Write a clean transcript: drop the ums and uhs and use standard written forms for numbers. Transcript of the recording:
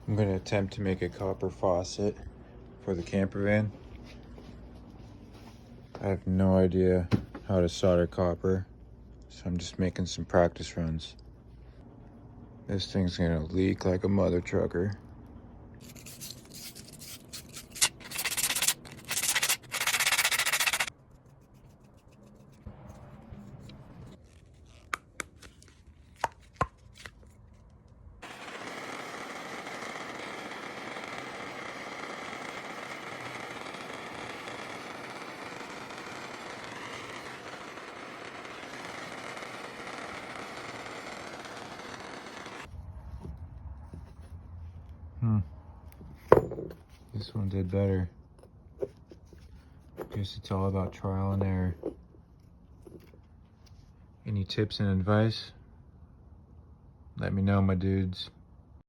I'm going to attempt to make a copper faucet for the camper van. I have no idea how to solder copper, so I'm just making some practice runs. This thing's going to leak like a mother trucker. This one did better. Guess it's all about trial and error. Any tips and advice? Let me know, my dudes.